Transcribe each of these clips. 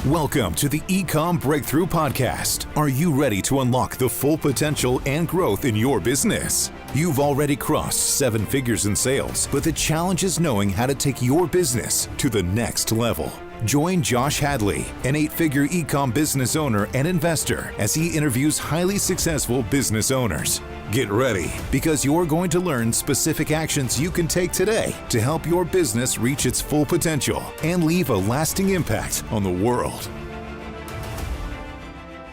Welcome to the Ecomm Breakthrough Podcast. Are you ready to unlock the full potential and growth in your business? You've already crossed 7 figures in sales, but the challenge is knowing how to take your business to the next level. Join Josh Hadley, an 8-figure Ecomm business owner and investor, as he interviews highly successful business owners. Get ready, because you're going to learn specific actions you can take today to help your business reach its full potential and leave a lasting impact on the world.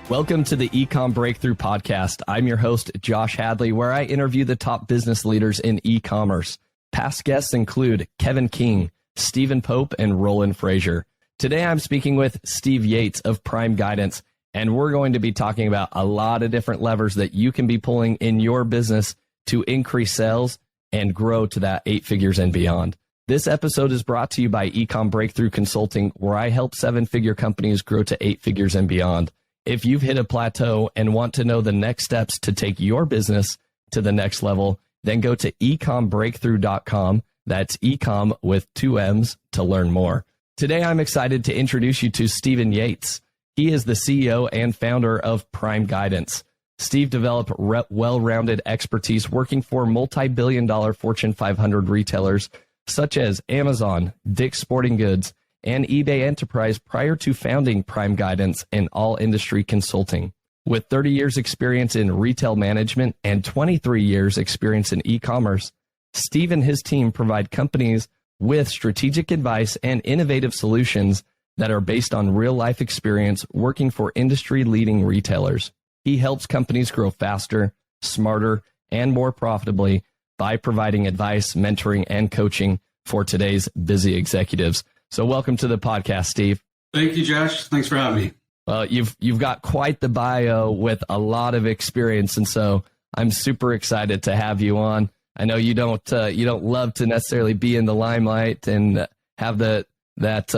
Welcome to the Ecomm Breakthrough Podcast. I'm your host, Josh Hadley, where I interview the top business leaders in e-commerce. Past guests include Kevin King, Stephen Pope, and Roland Frazier. Today, I'm speaking with Steve Yates of Prime Guidance, and we're going to be talking about a lot of different levers that you can be pulling in your business to increase sales and grow to that 8 figures and beyond. This episode is brought to you by Ecomm Breakthrough Consulting, where I help 7-figure companies grow to 8 figures and beyond. If you've hit a plateau and want to know the next steps to take your business to the next level, then go to ecommbreakthrough.com. That's Ecomm with 2 M's to learn more. Today, I'm excited to introduce you to Stephen Yates. He is the CEO and founder of Prime Guidance. Steve developed well-rounded expertise working for multi-billion-dollar Fortune 500 retailers such as Amazon, Dick's Sporting Goods, and eBay Enterprise prior to founding Prime Guidance and All Industry Consulting. With 30 years experience in retail management and 23 years experience in e-commerce, Steve and his team provide companies with strategic advice and innovative solutions that are based on real-life experience working for industry-leading retailers. He helps companies grow faster, smarter, and more profitably by providing advice, mentoring, and coaching for today's busy executives. So welcome to the podcast, Steve. Thank you, Josh. Thanks for having me. Well, you've got quite the bio with a lot of experience, and so I'm super excited to have you on. I know you don't love to necessarily be in the limelight and have that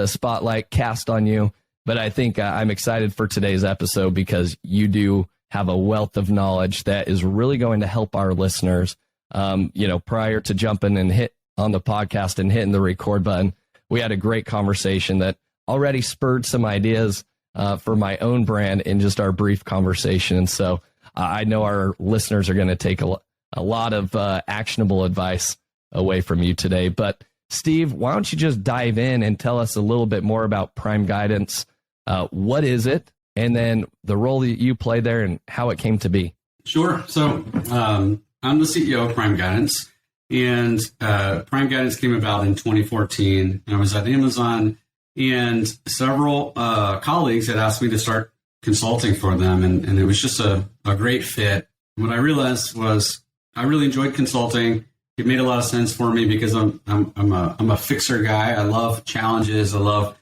spotlight cast on you, but I think I'm excited for today's episode because you do have a wealth of knowledge that is really going to help our listeners. Prior to jumping and hit on the podcast and hitting the record button, we had a great conversation that already spurred some ideas for my own brand in just our brief conversation, and so I know our listeners are going to take a lot of actionable advice away from you today. But Steve, why don't you just dive in and tell us a little bit more about Prime Guidance? What is it? And then the role that you play there and how it came to be. Sure. So I'm the CEO of Prime Guidance, and Prime Guidance came about in 2014. I was at Amazon, and several colleagues had asked me to start consulting for them, and it was just a great fit. What I realized was I really enjoyed consulting. It made a lot of sense for me because I'm a fixer guy. I love challenges. I love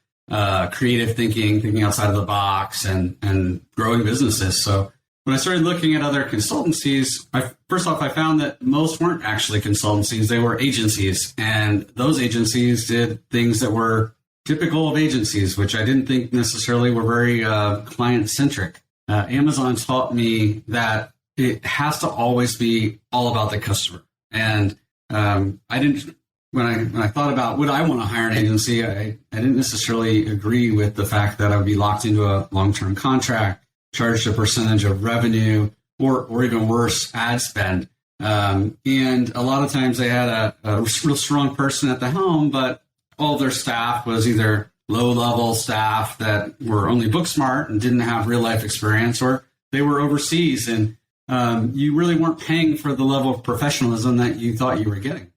creative thinking outside of the box, and growing businesses. So when I started looking at other consultancies, first off, I found that most weren't actually consultancies. They were agencies, and those agencies did things that were typical of agencies, which I didn't think necessarily were very client-centric. Amazon taught me that it has to always be all about the customer. And I didn't, when I thought about would I want to hire an agency, I didn't necessarily agree with the fact that I would be locked into a long-term contract, charged a percentage of revenue, or even worse, ad spend. And a lot of times they had a real strong person at the helm, but all their staff was either low-level staff that were only book smart and didn't have real-life experience, or they were overseas and you really weren't paying for the level of professionalism that you thought you were getting.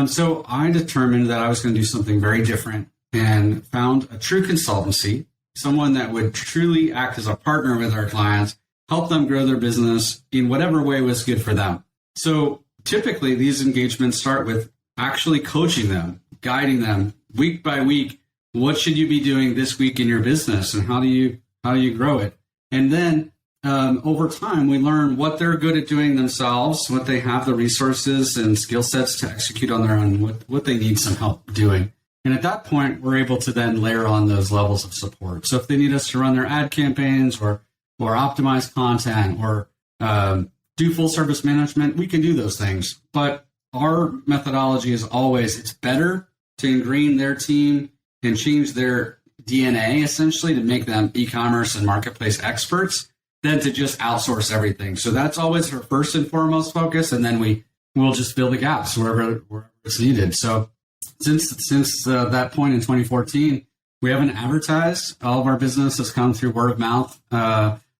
So I determined that I was going to do something very different and found a true consultancy, someone that would truly act as a partner with our clients, help them grow their business in whatever way was good for them. So typically these engagements start with actually coaching them, guiding them week by week. What should you be doing this week in your business, and how do you grow it? And then over time, we learn what they're good at doing themselves, what they have the resources and skill sets to execute on their own, what they need some help doing. And at that point, we're able to then layer on those levels of support. So if they need us to run their ad campaigns or optimize content or do full service management, we can do those things. But our methodology is always, it's better to ingrain their team and change their DNA essentially to make them e-commerce and marketplace experts than to just outsource everything. So that's always our first and foremost focus. And then we'll just fill the gaps wherever it's needed. So since that point in 2014, we haven't advertised. All of our business has come through word of mouth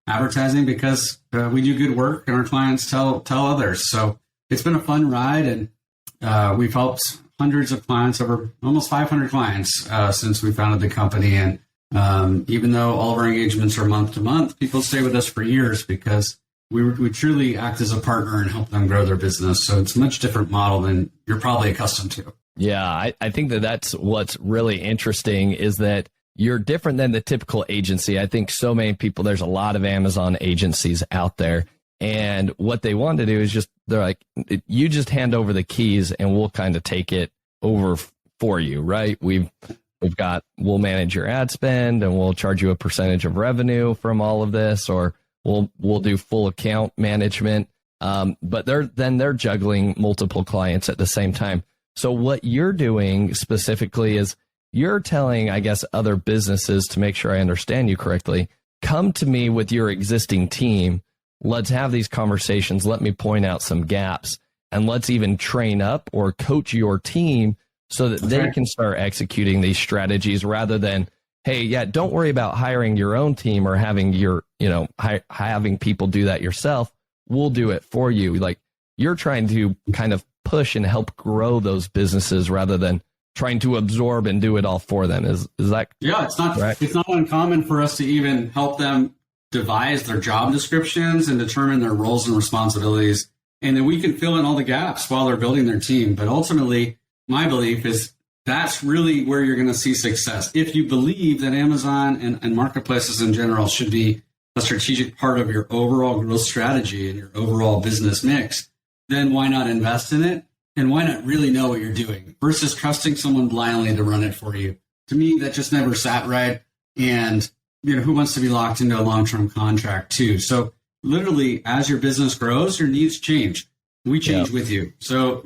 advertising because we do good work and our clients tell others. So it's been a fun ride, and we've helped hundreds of clients, over almost 500 clients since we founded the company. And even though all of our engagements are month to month, people stay with us for years because we truly act as a partner and help them grow their business. So it's a much different model than you're probably accustomed to. Yeah, I think that's what's really interesting is that you're different than the typical agency. I think so many people, there's a lot of Amazon agencies out there. And what they want to do is they're like, you just hand over the keys and we'll kind of take it over for you, right? We'll manage your ad spend and we'll charge you a percentage of revenue from all of this, or we'll do full account management. But they're juggling multiple clients at the same time. So what you're doing specifically is you're telling, I guess, other businesses, to make sure I understand you correctly, come to me with your existing team. Let's have these conversations. Let me point out some gaps, and let's even train up or coach your team so that they can start executing these strategies rather than, hey, yeah, don't worry about hiring your own team or having having people do that yourself. We'll do it for you. Like, you're trying to kind of push and help grow those businesses rather than trying to absorb and do it all for them. Is that? Yeah, it's not uncommon for us to even help them devise their job descriptions and determine their roles and responsibilities. And then we can fill in all the gaps while they're building their team. But ultimately, my belief is that's really where you're going to see success. If you believe that Amazon and marketplaces in general should be a strategic part of your overall growth strategy and your overall business mix, then why not invest in it? And why not really know what you're doing versus trusting someone blindly to run it for you? To me, that just never sat right. And who wants to be locked into a long-term contract too? So literally, as your business grows, your needs change. We change with you. So,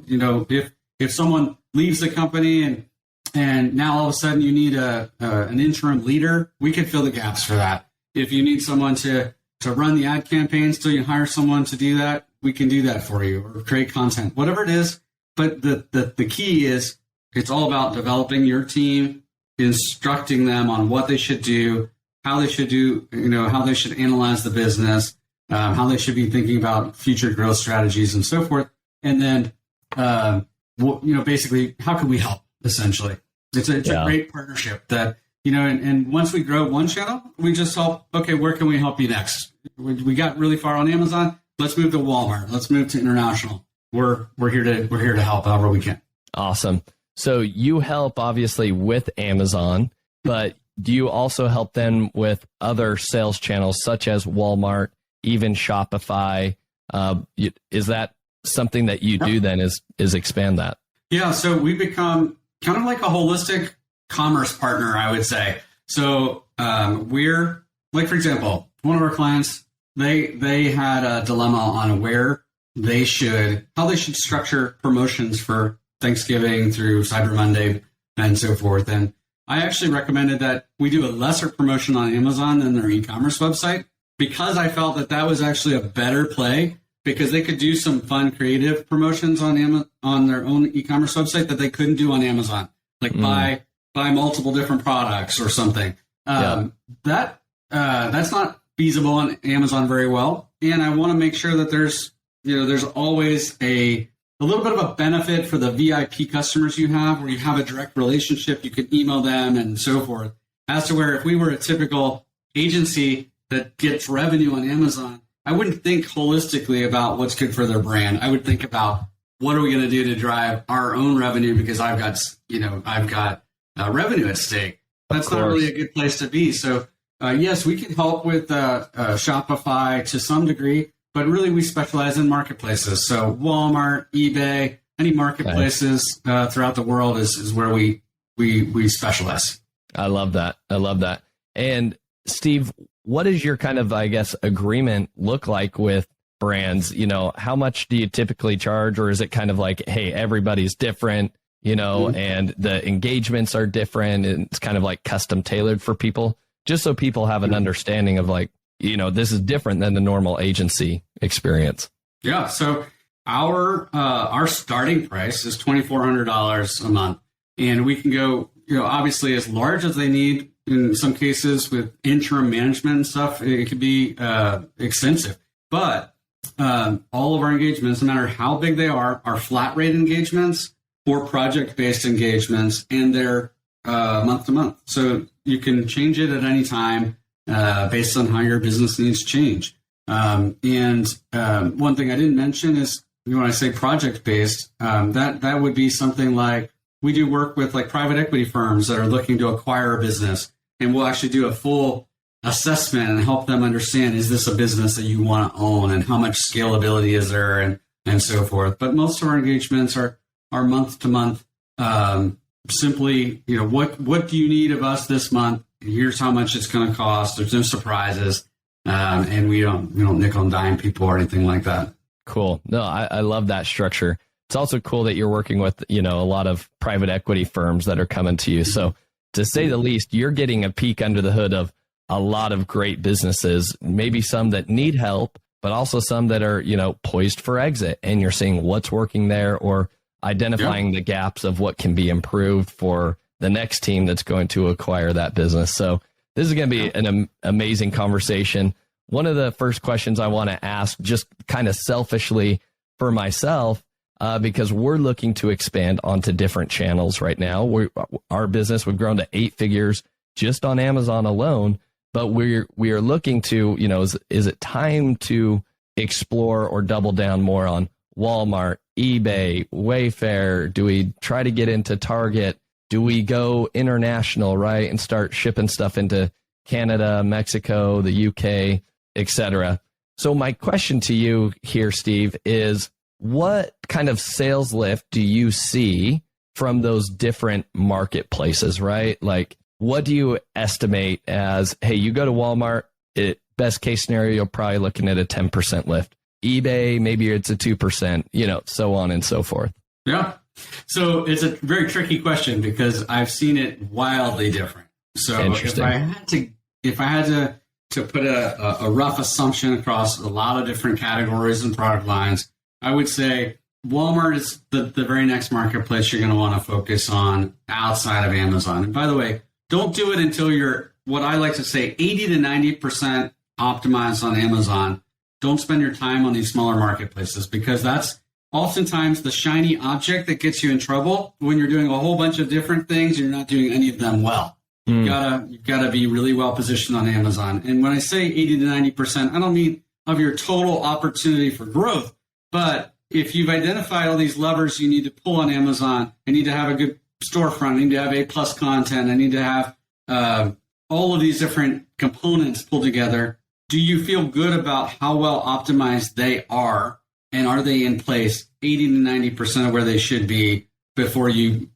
if someone leaves the company and now all of a sudden you need an interim leader, we can fill the gaps for that. If you need someone to run the ad campaigns till you hire someone to do that, we can do that for you, or create content, whatever it is. But the key is it's all about developing your team, instructing them on what they should do, how they should do, how they should analyze the business, how they should be thinking about future growth strategies and so forth. And then, basically, how can we help, essentially? It's a great partnership that, and once we grow one channel, we just help, okay, where can we help you next? We got really far on Amazon. Let's move to Walmart. Let's move to international. We're here to help however we can. Awesome. So you help obviously with Amazon, but do you also help them with other sales channels such as Walmart, even Shopify? Is that something that you do then is expand that? Yeah. So we become kind of like a holistic commerce partner, I would say. So we're like, for example, one of our clients, they had a dilemma on how they should structure promotions for Thanksgiving through Cyber Monday and so forth. And I actually recommended that we do a lesser promotion on Amazon than their e-commerce website, because I felt that was actually a better play, because they could do some fun creative promotions on their own e-commerce website that they couldn't do on Amazon, like buy multiple different products or something. That's not feasible on Amazon very well. And I want to make sure that there's always a little bit of a benefit for the VIP customers you have, where you have a direct relationship, you can email them and so forth, as to where if we were a typical agency that gets revenue on Amazon, I wouldn't think holistically about what's good for their brand. I would think about what are we going to do to drive our own revenue, because I've got revenue at stake. That's not really a good place to be. So yes, we can help with Shopify to some degree, but really we specialize in marketplaces. So Walmart, eBay, any marketplaces throughout the world is where we specialize. I love that. And Steve, what does your kind of, I guess, agreement look like with brands? How much do you typically charge, or is it kind of like, hey, everybody's different? and the engagements are different. And it's kind of like custom tailored for people, just so people have an understanding of like, this is different than the normal agency experience. Yeah. So our starting price is $2,400 a month, and we can go, obviously as large as they need. In some cases with interim management and stuff, it could be extensive. But all of our engagements, no matter how big they are flat rate engagements or project-based engagements, and they're month to month. So you can change it at any time based on how your business needs change. And one thing I didn't mention is when I say project-based, that would be something like we do work with like private equity firms that are looking to acquire a business, and we'll actually do a full assessment and help them understand, is this a business that you want to own, and how much scalability is there, and so forth. But most of our engagements are month to month. Simply, what do you need of us this month? Here's how much it's going to cost. There's no surprises, and we don't nickel and dime people or anything like that. Cool. No, I love that structure. It's also cool that you're working with a lot of private equity firms that are coming to you. So to say the least, you're getting a peek under the hood of a lot of great businesses, maybe some that need help, but also some that are, poised for exit. And you're seeing what's working there, or identifying the gaps of what can be improved for the next team that's going to acquire that business. So this is going to be an amazing conversation. One of the first questions I want to ask, just kind of selfishly for myself, because we're looking to expand onto different channels right now. Our business, we've grown to 8 figures just on Amazon alone, but we are looking to, is it time to explore or double down more on Walmart, eBay, Wayfair? Do we try to get into Target? Do we go international, right, and start shipping stuff into Canada, Mexico, the UK, etc.? So my question to you here, Steve, is what kind of sales lift do you see from those different marketplaces, right? Like, what do you estimate as, hey, you go to Walmart, best case scenario, you're probably looking at a 10% lift. eBay, maybe it's a 2%, so on and so forth. Yeah. So it's a very tricky question because I've seen it wildly different. So if I had to put a rough assumption across a lot of different categories and product lines, I would say Walmart is the very next marketplace you're going to want to focus on outside of Amazon. And by the way, don't do it until you're, what I like to say, 80 to 90% optimized on Amazon. Don't spend your time on these smaller marketplaces, because that's oftentimes the shiny object that gets you in trouble when you're doing a whole bunch of different things and you're not doing any of them well. You've got to be really well positioned on Amazon. And when I say 80 to 90%, I don't mean of your total opportunity for growth, but if you've identified all these levers you need to pull on Amazon, I need to have a good storefront, I need to have A+ content, I need to have all of these different components pulled together. Do you feel good about how well optimized they are? And are they in place 80 to 90% of where they should be before you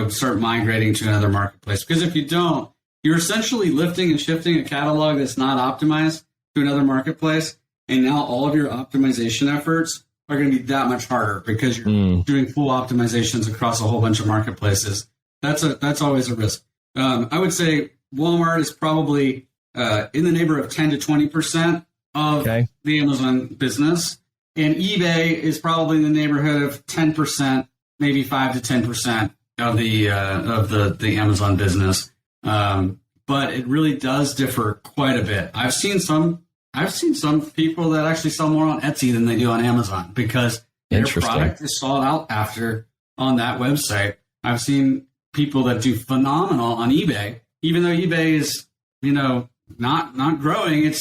start migrating to another marketplace? Because if you don't, you're essentially lifting and shifting a catalog that's not optimized to another marketplace. And now all of your optimization efforts are going to be that much harder because you're doing full optimizations across a whole bunch of marketplaces. That's always a risk. I would say Walmart is probably in the neighborhood of 10 to 20% of the Amazon business. And eBay is probably in the neighborhood of 10%, maybe 5 to 10% of the Amazon business. But it really does differ quite a bit. I've seen some people that actually sell more on Etsy than they do on Amazon because their product is sought out after on that website. I've seen people that do phenomenal on eBay, even though eBay is, not growing.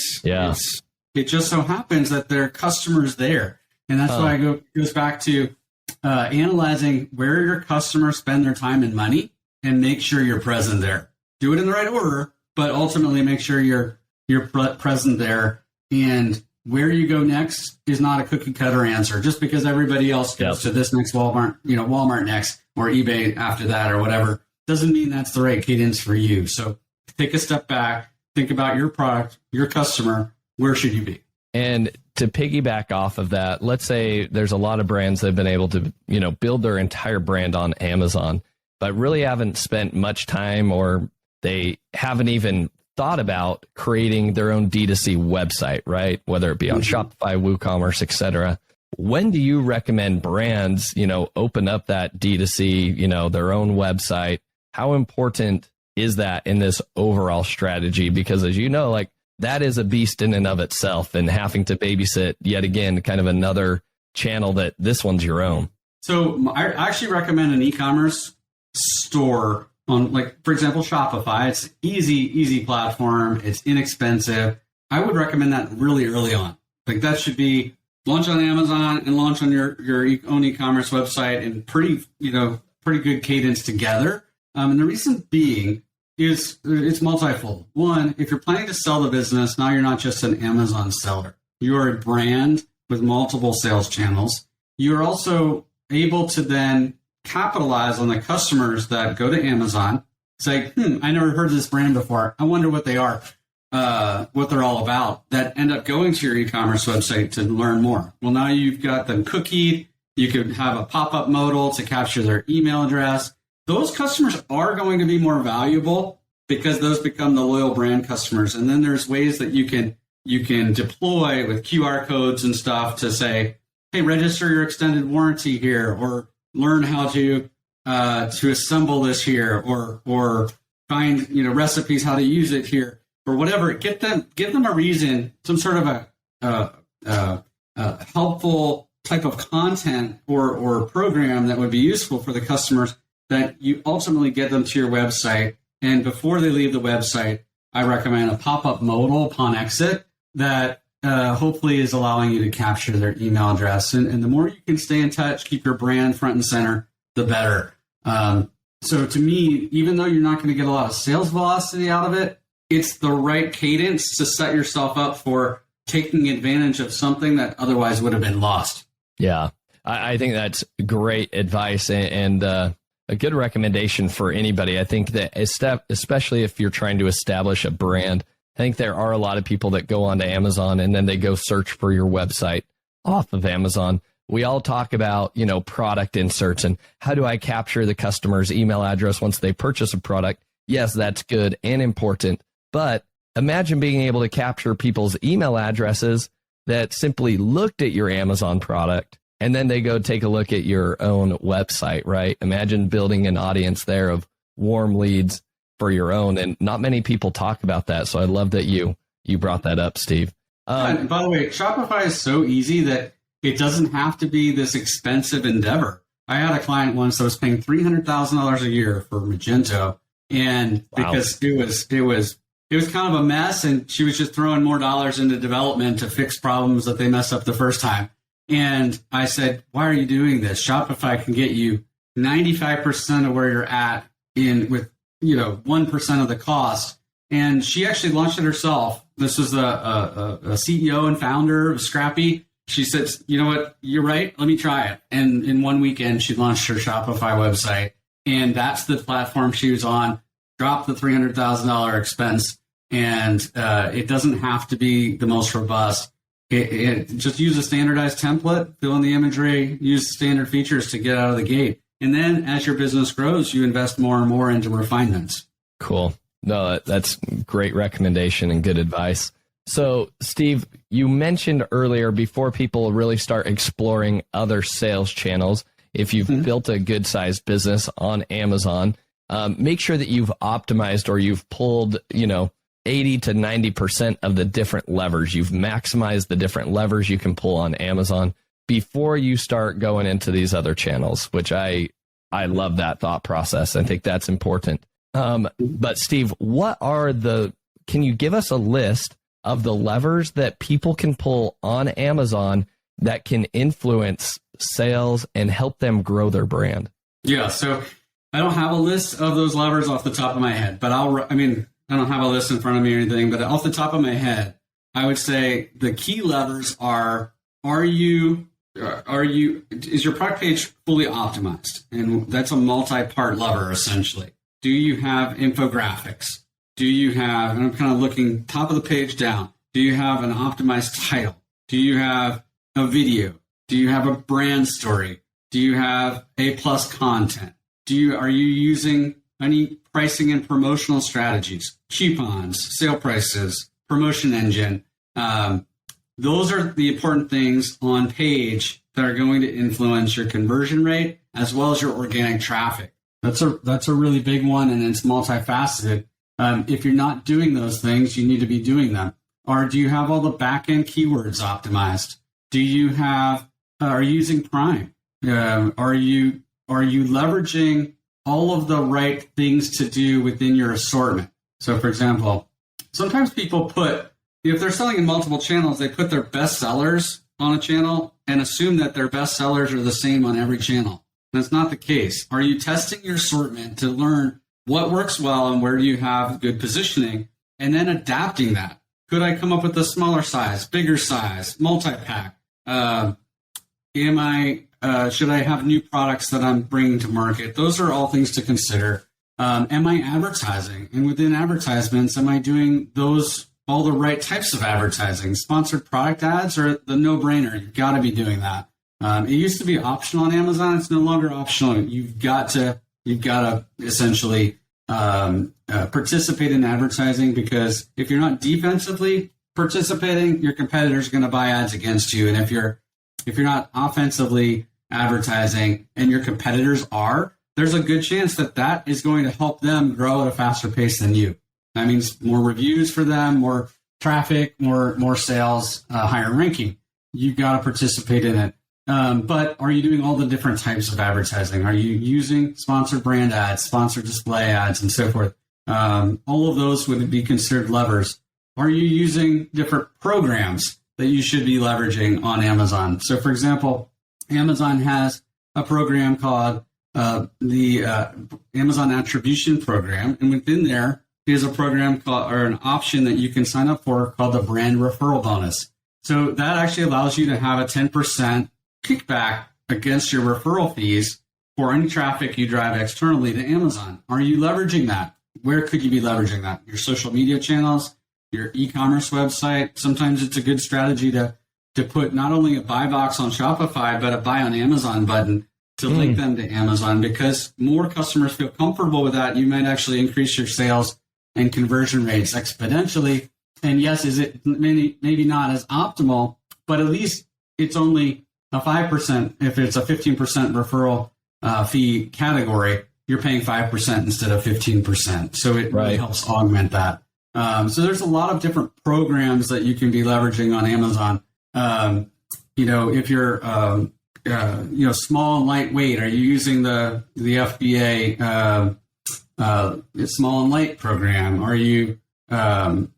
It just so happens that their customers there. And that's why it goes back to analyzing where your customers spend their time and money and make sure you're present there. Do it in the right order, but ultimately make sure you're present there. And where you go next is not a cookie cutter answer. Just because everybody else goes to this next Walmart next, or eBay after that, or whatever, doesn't mean that's the right cadence for you. So take a step back, think about your product, your customer. Where should you be? And to piggyback off of that, let's say there's a lot of brands that have been able to, build their entire brand on Amazon, but really haven't spent much time, or they haven't even thought about creating their own D2C website, right? Whether it be on Shopify, WooCommerce, etc. When do you recommend brands, open up that D2C, their own website? How important is that in this overall strategy? Because as you know, like, that is a beast in and of itself, and having to babysit yet again, kind of another channel that this one's your own. So I actually recommend an e-commerce store on, like, for example, Shopify. It's easy platform. It's inexpensive. I would recommend that really early on. Like, that should be launch on Amazon and launch on your own e-commerce website in pretty good cadence together. And the reason being is it's multifold. One, if you're planning to sell the business, now you're not just an Amazon seller. You are a brand with multiple sales channels. You're also able to then capitalize on the customers that go to Amazon, say, I never heard of this brand before. I wonder what they are, what they're all about, that end up going to your e-commerce website to learn more. Well, now you've got them cookied. You could have a pop-up modal to capture their email address. Those customers are going to be more valuable because those become the loyal brand customers. And then there's ways that you can deploy with QR codes and stuff to say, hey, register your extended warranty here, or learn how to assemble this here, or find recipes how to use it here, or whatever. Give them a reason, some sort of a helpful type of content or program that would be useful for the customers, that you ultimately get them to your website. And before they leave the website, I recommend a pop-up modal upon exit that hopefully is allowing you to capture their email address. And the more you can stay in touch, keep your brand front and center, the better. So to me, even though you're not going to get a lot of sales velocity out of it, it's the right cadence to set yourself up for taking advantage of something that otherwise would have been lost. Yeah, I think that's great advice, and a good recommendation for anybody. I think that especially if you're trying to establish a brand, I think there are a lot of people that go onto Amazon and then they go search for your website off of Amazon. We all talk about, product inserts and how do I capture the customer's email address once they purchase a product? Yes, that's good and important. But imagine being able to capture people's email addresses that simply looked at your Amazon product and then they go take a look at your own website, right? Imagine building an audience there of warm leads for your own. And not many people talk about that. So I love that you brought that up, Steve. And by the way, Shopify is so easy that it doesn't have to be this expensive endeavor. I had a client once that was paying $300,000 a year for Magento, and because it was kind of a mess, and she was just throwing more dollars into development to fix problems that they messed up the first time. And I said, why are you doing this? Shopify can get you 95% of where you're at with 1% of the cost. And she actually launched it herself. This was a CEO and founder of Scrappy. She said, you know what, you're right, let me try it. And in one weekend, she launched her Shopify website. And that's the platform she was on, dropped the $300,000 expense. And it doesn't have to be the most robust. It just use a standardized template, fill in the imagery, use standard features to get out of the gate. And then as your business grows, you invest more and more into refinements. Cool. No, that's great recommendation and good advice. So, Steve, you mentioned earlier, before people really start exploring other sales channels, if you've built a good-sized business on Amazon, make sure that you've optimized or you've pulled, 80 to 90% of the different levers. You've maximized the different levers you can pull on Amazon before you start going into these other channels, which I love that thought process. I think that's important. But Steve, can you give us a list of the levers that people can pull on Amazon that can influence sales and help them grow their brand? Yeah, so I don't have a list of those levers off the top of my head, but I don't have a list in front of me or anything, but off the top of my head, I would say the key levers is your product page fully optimized? And that's a multi-part lever, essentially. Do you have infographics? Do you have, and I'm kind of looking top of the page down, do you have an optimized title? Do you have a video? Do you have a brand story? Do you have A+ content? Are you using any pricing and promotional strategies, coupons, sale prices, promotion engine? Those are the important things on page that are going to influence your conversion rate as well as your organic traffic. That's a really big one, and it's multifaceted. If you're not doing those things, you need to be doing them. Or do you have all the back-end keywords optimized? Are you using Prime? Are you leveraging all of the right things to do within your assortment? So, for example, sometimes people if they're selling in multiple channels, they put their best sellers on a channel and assume that their best sellers are the same on every channel. That's not the case. Are you testing your assortment to learn what works well and where do you have good positioning, and then adapting that? Could I come up with a smaller size, bigger size, multi-pack? Should I have new products that I'm bringing to market? Those are all things to consider. Am I advertising? And within advertisements, am I doing all the right types of advertising? Sponsored product ads are the no-brainer. You've got to be doing that. It used to be optional on Amazon. It's no longer optional. You've got to essentially participate in advertising, because if you're not defensively participating, your competitor's going to buy ads against you. And if you're not offensively advertising and your competitors are, there's a good chance that is going to help them grow at a faster pace than you. That means more reviews for them, more traffic, more sales, higher ranking. You've got to participate in it. But are you doing all the different types of advertising? Are you using sponsored brand ads, sponsored display ads, and so forth? All of those would be considered levers. Are you using different programs that you should be leveraging on Amazon? So, for example, Amazon has a program called the Amazon Attribution Program, and within there is a program or an option that you can sign up for called the Brand Referral Bonus. So that actually allows you to have a 10% kickback against your referral fees for any traffic you drive externally to Amazon. Are you leveraging that? Where could you be leveraging that? Your social media channels, your e-commerce website. Sometimes it's a good strategy to put not only a buy box on Shopify, but a buy on Amazon button to link them to Amazon, because more customers feel comfortable with that. You might actually increase your sales and conversion rates exponentially. And yes, is it maybe not as optimal, but at least it's only a 5%. If it's a 15% referral fee category, you're paying 5% instead of 15%. So it really helps augment that. So there's a lot of different programs that you can be leveraging on Amazon. If you're small and lightweight, are you using the FBA small and light program? Are you in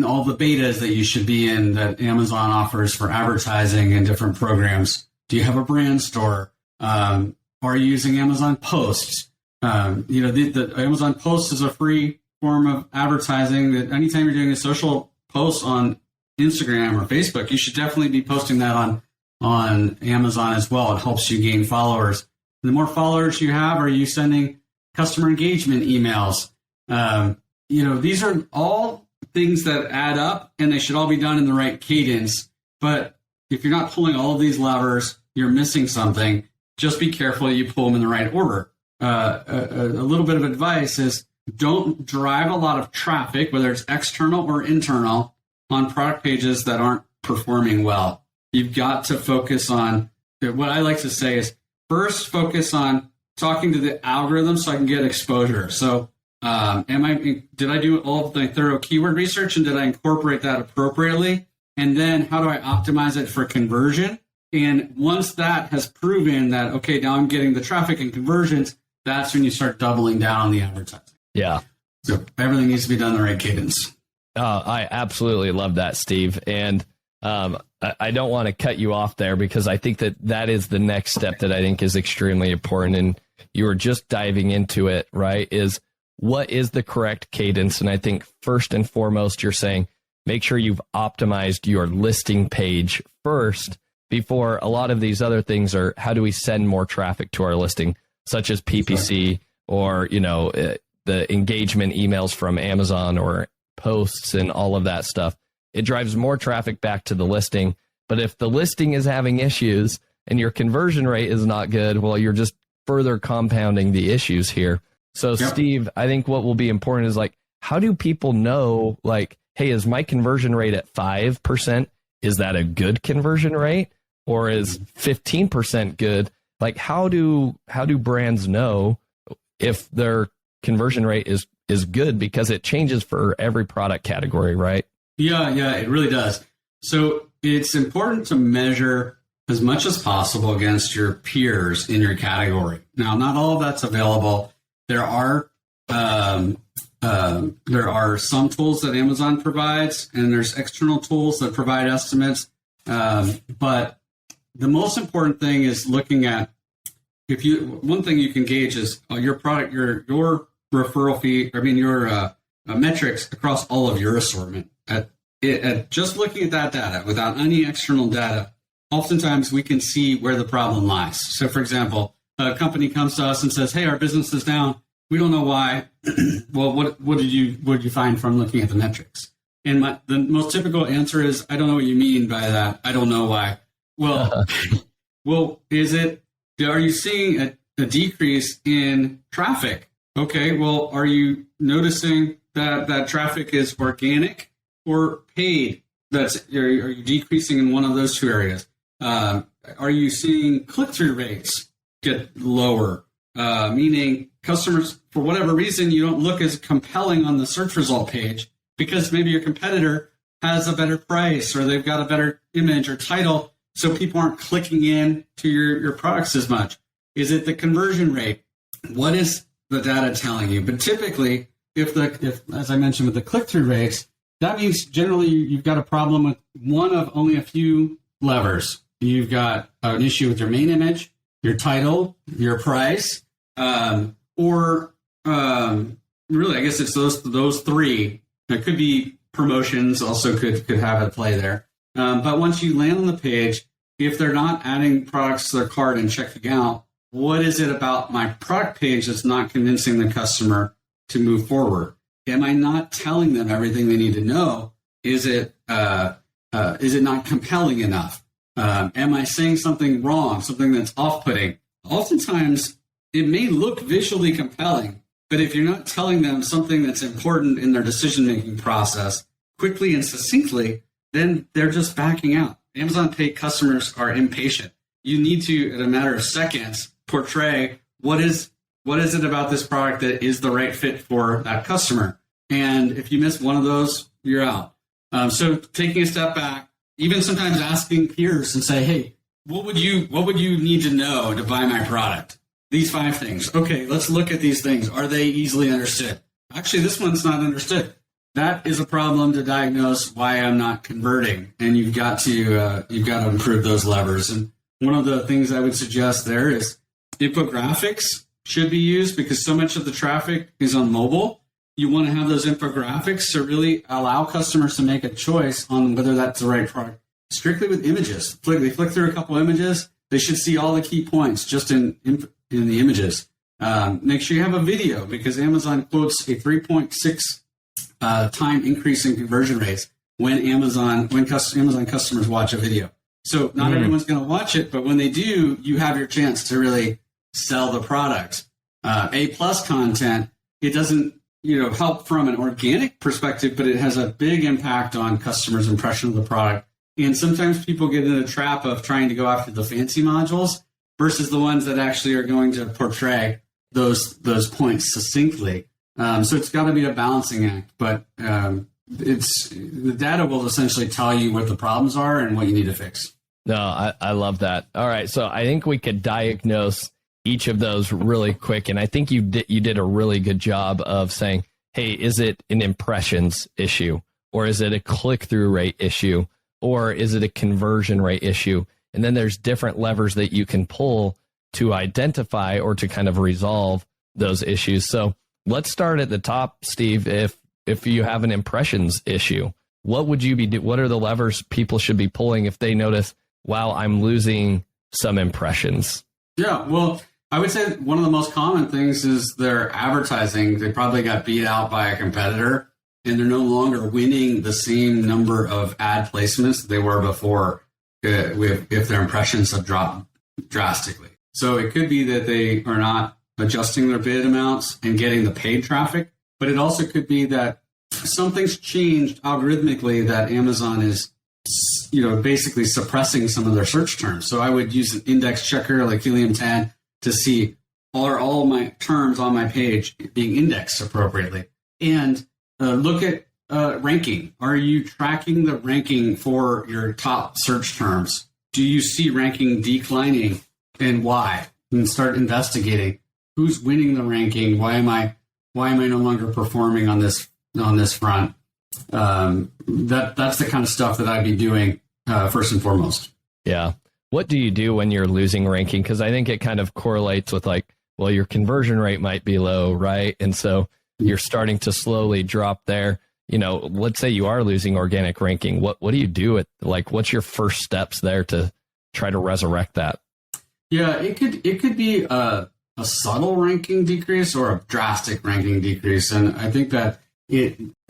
all the betas that you should be in that Amazon offers for advertising and different programs? Do you have a brand store? Are you using Amazon Posts? The Amazon Posts is a free form of advertising that anytime you're doing a social post on Instagram or Facebook, you should definitely be posting that on Amazon as well. It helps you gain followers. The more followers you have, are you sending customer engagement emails? These are all things that add up, and they should all be done in the right cadence. But if you're not pulling all of these levers, you're missing something. Just be careful you pull them in the right order. A little bit of advice is don't drive a lot of traffic, whether it's external or internal, on product pages that aren't performing well. You've got to focus on, what I like to say is, first focus on talking to the algorithm so I can get exposure. So did I do all of the thorough keyword research, and did I incorporate that appropriately? And then how do I optimize it for conversion? And once that has proven that, okay, now I'm getting the traffic and conversions, that's when you start doubling down on the advertising. Yeah. So everything needs to be done in the right cadence. I absolutely love that, Steve. And I don't want to cut you off there, because I think that is the next step that I think is extremely important. And you were just diving into it, right? Is what is the correct cadence? And I think first and foremost, you're saying, make sure you've optimized your listing page first before a lot of these other things are, how do we send more traffic to our listing, such as PPC or, the engagement emails from Amazon or posts and all of that stuff. it drives more traffic back to the listing. But if the listing is having issues and your conversion rate is not good, well, you're just further compounding the issues here. So yep. Steve, I think what will be important is like, how do people know, like, hey, is my conversion rate at 5%? Is that a good conversion rate, or is 15% good? Like, how do brands know if their conversion rate is good? Because it changes for every product category, right? Yeah, it really does. So it's important to measure as much as possible against your peers in your category. Now, not all of that's available. There are some tools that Amazon provides, and there's external tools that provide estimates. But the most important thing is looking at one thing you can gauge is your product, your referral fee. Your metrics across all of your assortment. At just looking at that data without any external data, oftentimes we can see where the problem lies. So, for example, a company comes to us and says, "Hey, our business is down. We don't know why." Well, what did you find from looking at the metrics? And the most typical answer is, "I don't know what you mean by that. I don't know why." Well, are you seeing a decrease in traffic? Okay, well, are you noticing that traffic is organic or paid? Are you decreasing in one of those two areas? Are you seeing click-through rates get lower? Meaning customers, for whatever reason, you don't look as compelling on the search result page because maybe your competitor has a better price or they've got a better image or title, so people aren't clicking in to your products as much. Is it the conversion rate? What is the data telling you? But typically, if as I mentioned with the click-through rates, that means generally you've got a problem with one of only a few levers. You've got an issue with your main image, your title, your price, or really, I guess it's those three. It could be promotions, also could have a play there. But once you land on the page, if they're not adding products to their cart and checking out, what is it about my product page that's not convincing the customer to move forward? Am I not telling them everything they need to know? Is it not compelling enough? Am I saying something wrong, something that's off-putting? Oftentimes, it may look visually compelling, but if you're not telling them something that's important in their decision-making process quickly and succinctly, then they're just backing out. Amazon paid customers are impatient. You need to, in a matter of seconds, portray what is it about this product that is the right fit for that customer. And if you miss one of those, you're out. So taking a step back, even sometimes asking peers and say, "Hey, what would you need to know to buy my product? These 5 things. Okay, let's look at these things. Are they easily understood? Actually, this one's not understood." That is a problem to diagnose why I'm not converting, and you've got to improve those levers. And one of the things I would suggest there is infographics should be used because so much of the traffic is on mobile. You want to have those infographics to really allow customers to make a choice on whether that's the right product. Strictly with images. They flick through a couple images, they should see all the key points just in the images. Make sure you have a video because Amazon quotes a 3.6 time increase in conversion rates when Amazon customers watch a video. So not everyone's going to watch it, but when they do, you have your chance to really sell the product. A+ content, it doesn't help from an organic perspective, but it has a big impact on customers' impression of the product. And sometimes people get in a trap of trying to go after the fancy modules versus the ones that actually are going to portray those points succinctly. So it's got to be a balancing act, but the data will essentially tell you what the problems are and what you need to fix. No, I love that. All right, so I think we could diagnose each of those really quick, and I think you did a really good job of saying, hey, is it an impressions issue, or is it a click-through rate issue, or is it a conversion rate issue? And then there's different levers that you can pull to identify or to kind of resolve those issues. So let's start at the top, Steve. If you have an impressions issue, what would you be? What are the levers people should be pulling if they notice, wow, I'm losing some impressions? Yeah, well, I would say one of the most common things is their advertising. They probably got beat out by a competitor. and they're no longer winning the same number of ad placements they were before if their impressions have dropped drastically. So it could be that they are not adjusting their bid amounts and getting the paid traffic, but it also could be that something's changed algorithmically that Amazon is, basically suppressing some of their search terms. So I would use an index checker like Helium 10 to see are all my terms on my page being indexed appropriately, and look at ranking. Are you tracking the ranking for your top search terms? Do you see ranking declining, and why? And start investigating who's winning the ranking. Why am I no longer performing on this front? That's the kind of stuff that I'd be doing first and foremost. Yeah. What do you do when you're losing ranking? Because I think it kind of correlates with your conversion rate might be low, right? And so you're starting to slowly drop there. Let's say you are losing organic ranking. What do you do what's your first steps there to try to resurrect that? Yeah, it could be a subtle ranking decrease or a drastic ranking decrease. And I think that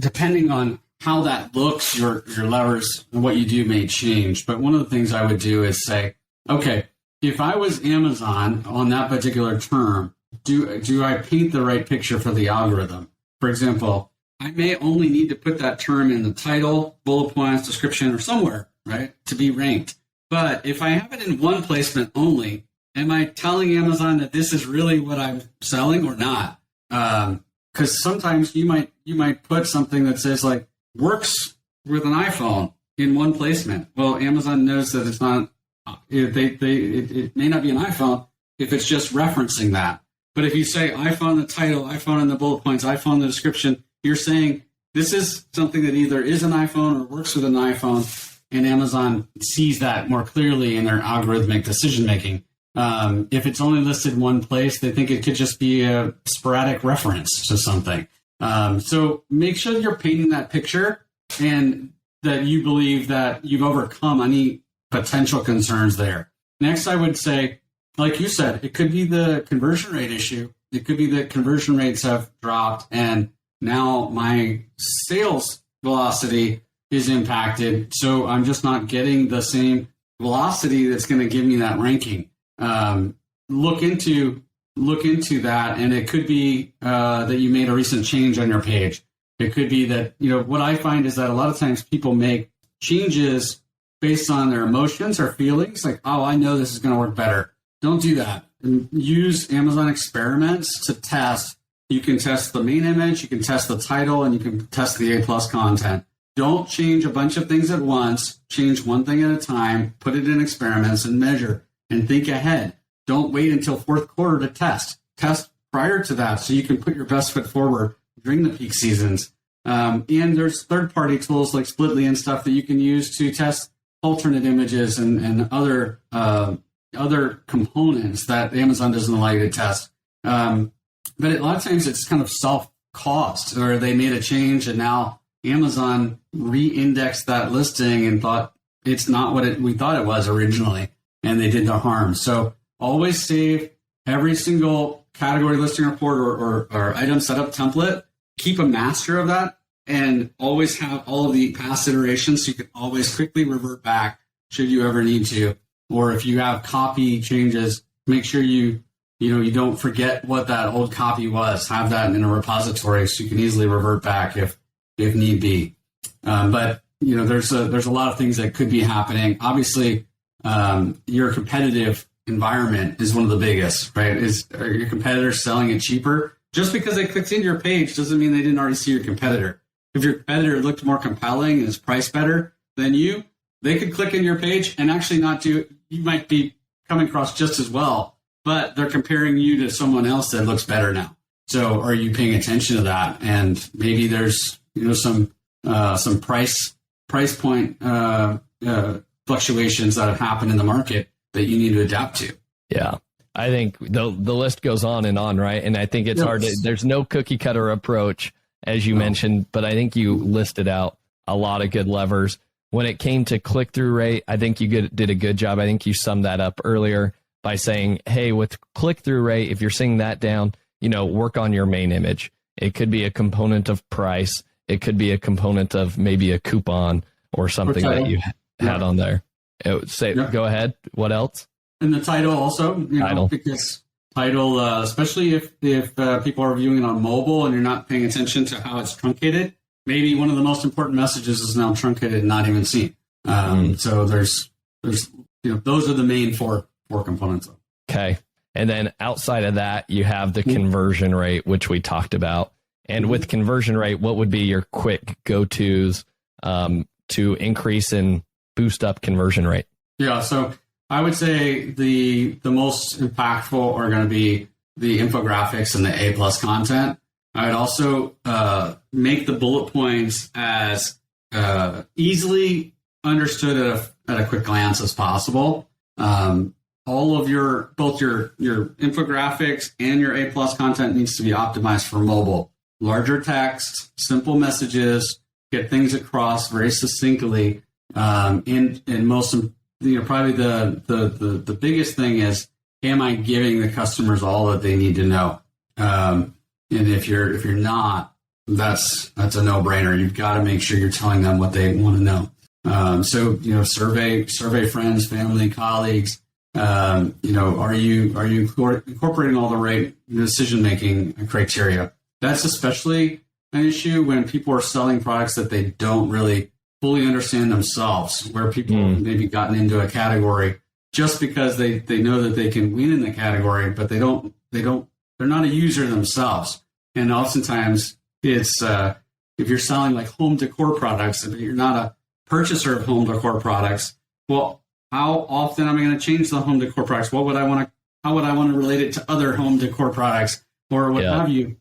depending on how that looks, your levers and what you do may change. But one of the things I would do is say, okay, if I was Amazon on that particular term, do I paint the right picture for the algorithm? For example, I may only need to put that term in the title, bullet points, description, or somewhere, right, to be ranked. But if I have it in one placement only, am I telling Amazon that this is really what I'm selling or not? Because sometimes you might put something that says works with an iPhone in one placement. Well, Amazon knows that it's not. It may not be an iPhone if it's just referencing that. But if you say iPhone in the title, iPhone in the bullet points, iPhone in the description, you're saying this is something that either is an iPhone or works with an iPhone, and Amazon sees that more clearly in their algorithmic decision making. If it's only listed one place, they think it could just be a sporadic reference to something. So make sure you're painting that picture and that you believe that you've overcome any potential concerns there. Next, I would say, like you said, it could be the conversion rate issue. It could be that conversion rates have dropped and now my sales velocity is impacted. So I'm just not getting the same velocity that's going to give me that ranking. Look into that, and it could be that you made a recent change on your page. It could be that, what I find is that a lot of times people make changes based on their emotions or feelings, like, oh, I know this is going to work better. Don't do that. And use Amazon experiments to test. You can test the main image, you can test the title, and you can test the A+ content. Don't change a bunch of things at once. Change one thing at a time, put it in experiments and measure and think ahead. Don't wait until fourth quarter to test. Test prior to that so you can put your best foot forward during the peak seasons. And there's third-party tools like Splitly and stuff that you can use to test alternate images and other components that Amazon doesn't allow you to test. But a lot of times it's kind of self-caused, or they made a change and now Amazon re-indexed that listing and thought it's not what we thought it was originally, and they did no harm. So always save every single category listing report or item setup template. Keep a master of that and always have all of the past iterations so you can always quickly revert back should you ever need to. Or if you have copy changes, make sure you don't forget what that old copy was. Have that in a repository so you can easily revert back if need be. But there's a lot of things that could be happening. Obviously, your competitive environment is one of the biggest, right? Are your competitors selling it cheaper? Just because they clicked into your page doesn't mean they didn't already see your competitor. If your competitor looked more compelling and is priced better than you, they could click in your page and actually not do. You might be coming across just as well, but they're comparing you to someone else that looks better now. So are you paying attention to that? And maybe there's some price point fluctuations that have happened in the market that you need to adapt to. Yeah. I think the list goes on and on, right? And I think it's hard there's no cookie cutter approach, as you mentioned, but I think you listed out a lot of good levers. When it came to click-through rate, I think you did a good job. I think you summed that up earlier by saying, hey, with click-through rate, if you're seeing that down, work on your main image. It could be a component of price. it could be a component of maybe a coupon or something that you had on there. Go ahead. What else? And the title also, because title, especially if people are viewing it on mobile and you're not paying attention to how it's truncated, maybe one of the most important messages is now truncated and not even seen. So there's those are the main four components. Okay. And then outside of that, you have the conversion rate, which we talked about. And with conversion rate, what would be your quick go-tos to increase and boost up conversion rate? Yeah. So I would say the most impactful are going to be the infographics and the A+ content. I would also make the bullet points as easily understood at a quick glance as possible. All of both your infographics and your A+ content needs to be optimized for mobile. Larger text, simple messages, get things across very succinctly. And most, probably the biggest thing is, am I giving the customers all that they need to know? And if you're not, that's a no-brainer. You've got to make sure you're telling them what they want to know. Survey friends, family, colleagues. Are you incorporating all the right decision-making criteria? That's especially an issue when people are selling products that they don't really fully understand themselves, where people maybe gotten into a category just because they know that they can win in the category, but they're not a user themselves. And oftentimes it's if you're selling like home decor products, but you're not a purchaser of home decor products, well, how often am I going to change the home decor products? How would I want to relate it to other home decor products or what have you?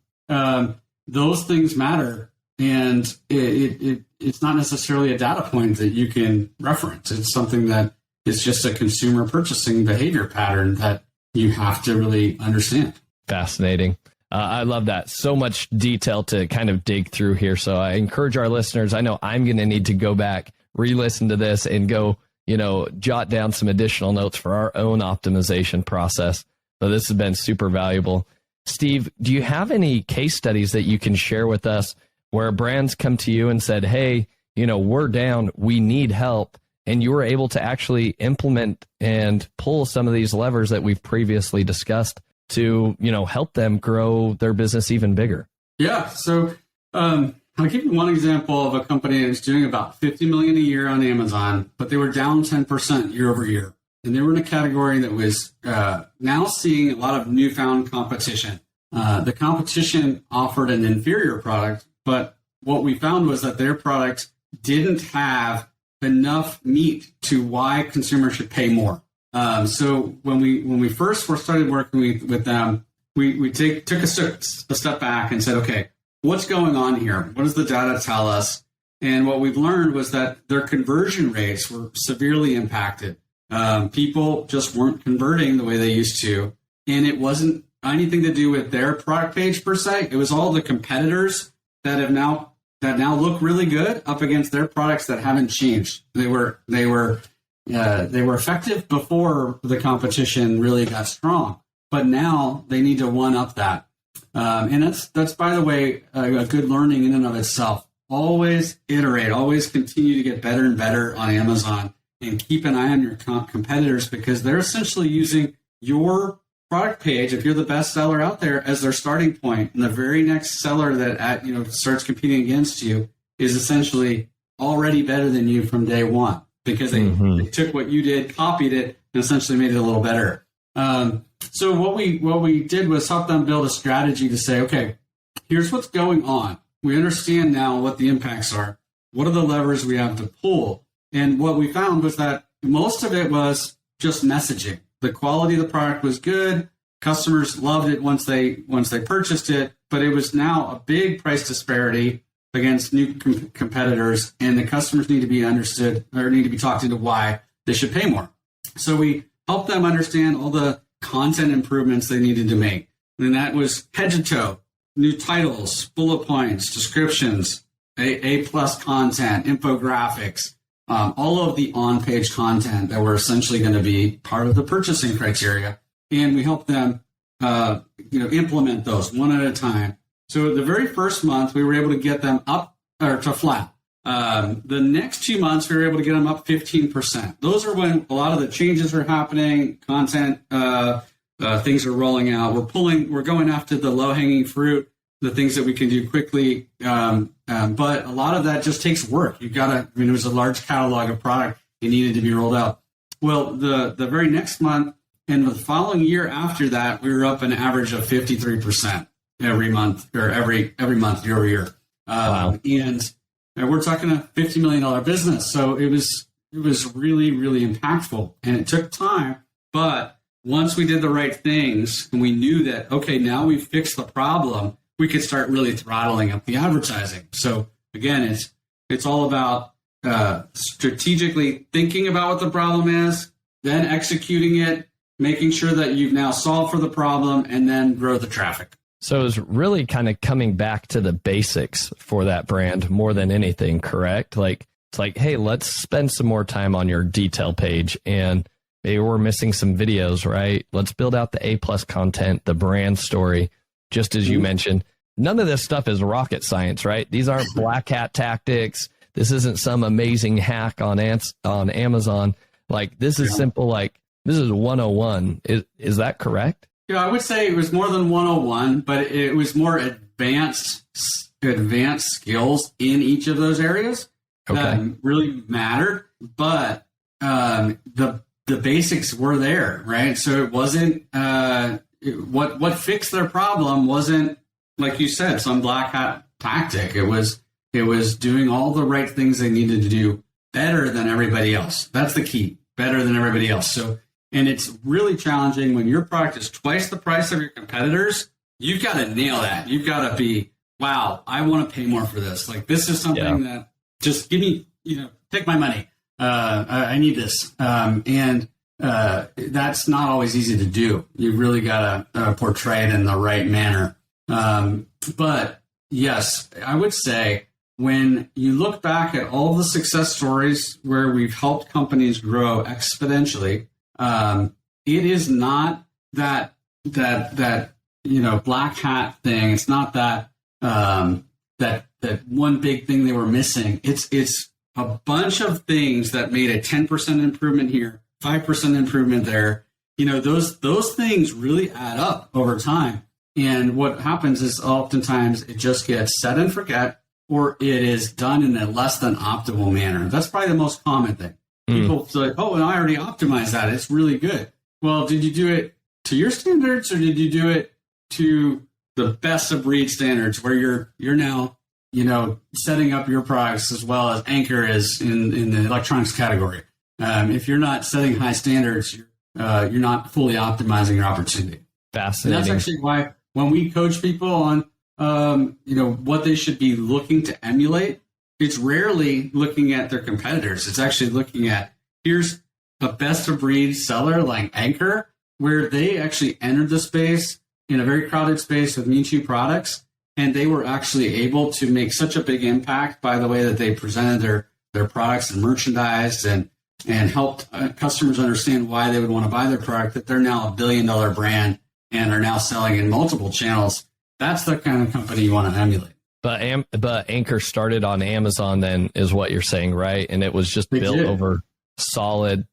Those things matter, and it's not necessarily a data point that you can reference. It's something that is just a consumer purchasing behavior pattern that you have to really understand. Fascinating. I love that. So much detail to kind of dig through here. So I encourage our listeners. I know I'm going to need to go back, re-listen to this, and go, jot down some additional notes for our own optimization process. So this has been super valuable. Steve, do you have any case studies that you can share with us where brands come to you and said, hey, we're down, we need help, and you were able to actually implement and pull some of these levers that we've previously discussed to, help them grow their business even bigger? Yeah. So I'll give you one example of a company that's doing about $50 million a year on Amazon, but they were down 10% year over year. And they were in a category that was now seeing a lot of newfound competition. The competition offered an inferior product, but what we found was that their product didn't have enough meat to why consumers should pay more. So when we first started working with them, we took a step back and said, okay, what's going on here? What does the data tell us? And what we've learned was that their conversion rates were severely impacted. People just weren't converting the way they used to. And it wasn't anything to do with their product page per se. It was all the competitors that now look really good up against their products that haven't changed. They were effective before the competition really got strong, but now they need to one up that. And that's by the way, a good learning in and of itself. Always iterate, always continue to get better and better on Amazon, and keep an eye on your competitors, because they're essentially using your product page, if you're the best seller out there, as their starting point. And the very next seller that starts competing against you is essentially already better than you from day one, because they took what you did, copied it, and essentially made it a little better. So what we did was help them build a strategy to say, okay, here's what's going on. We understand now what the impacts are. What are the levers we have to pull? And what we found was that most of it was just messaging. The quality of the product was good. Customers loved it once they purchased it, but it was now a big price disparity against new competitors, and the customers need to be understood, or need to be talked into why they should pay more. So we helped them understand all the content improvements they needed to make. And that was head to toe, new titles, bullet points, descriptions, A+ content, infographics, all of the on-page content that were essentially going to be part of the purchasing criteria. And we helped them, implement those one at a time. So the very first month, we were able to get them up or to flat. The next 2 months, we were able to get them up 15%. Those are when a lot of the changes are happening, content, things are rolling out. We're going after the low-hanging fruit, the things that we can do quickly. But a lot of that just takes work. It was a large catalog of product. It needed to be rolled out. Well, the very next month and the following year after that, we were up an average of 53% every month, or every month year over year. Wow. And we're talking a $50 million business. So it was really, really impactful, and it took time. But once we did the right things and we knew that, okay, now we've fixed the problem, we could start really throttling up the advertising. So again, it's all about strategically thinking about what the problem is, then executing it, making sure that you've now solved for the problem, and then grow the traffic. So it's really kind of coming back to the basics for that brand more than anything, correct? Like, it's like, hey, let's spend some more time on your detail page, and maybe we're missing some videos, right? Let's build out the A+ content, the brand story, just as you mentioned. None of this stuff is rocket science, right? These aren't black hat tactics. This isn't some amazing hack on Amazon. Like, this is simple, like, this is 101. Is that correct? Yeah, I would say it was more than 101, but it was more advanced skills in each of those areas that really mattered. But the basics were there, right? So it wasn't what fixed their problem wasn't, like you said, some black hat tactic. It was doing all the right things they needed to do better than everybody else. That's the key, better than everybody else. So. And it's really challenging when your product is twice the price of your competitors. You've got to nail that. You've got to be, wow, I want to pay more for this. Like, this is something that just give me, take my money. I need this. And that's not always easy to do. You really got to portray it in the right manner. But yes, I would say when you look back at all the success stories where we've helped companies grow exponentially, it is not that black hat thing. It's not that one big thing they were missing. It's a bunch of things that made a 10% improvement here, 5% improvement there. Those things really add up over time. And what happens is oftentimes it just gets set and forget, or it is done in a less than optimal manner. That's probably the most common thing. People say, oh, and I already optimized that. It's really good. Well, did you do it to your standards, or did you do it to the best of breed standards where you're now, setting up your products as well as Anchor is in the electronics category? If you're not setting high standards, you're not fully optimizing your opportunity. Fascinating. And that's actually why when we coach people on, what they should be looking to emulate, it's rarely looking at their competitors. It's actually looking at, here's a best of breed seller like Anchor, where they actually entered the space in a very crowded space with Me Too products. And they were actually able to make such a big impact by the way that they presented their products and merchandise and helped customers understand why they would want to buy their product, that they're now $1 billion brand and are now selling in multiple channels. That's the kind of company you want to emulate. But Anchor started on Amazon then, is what you're saying, right? And it was just built over solid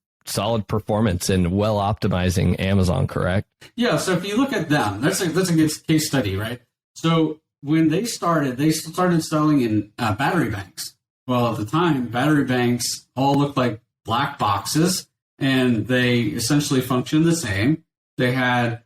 performance and well optimizing Amazon, correct? Yeah. So if you look at them, that's a good case study, right? So when they started selling in battery banks. Well, at the time, battery banks all looked like black boxes, and they essentially functioned the same. They had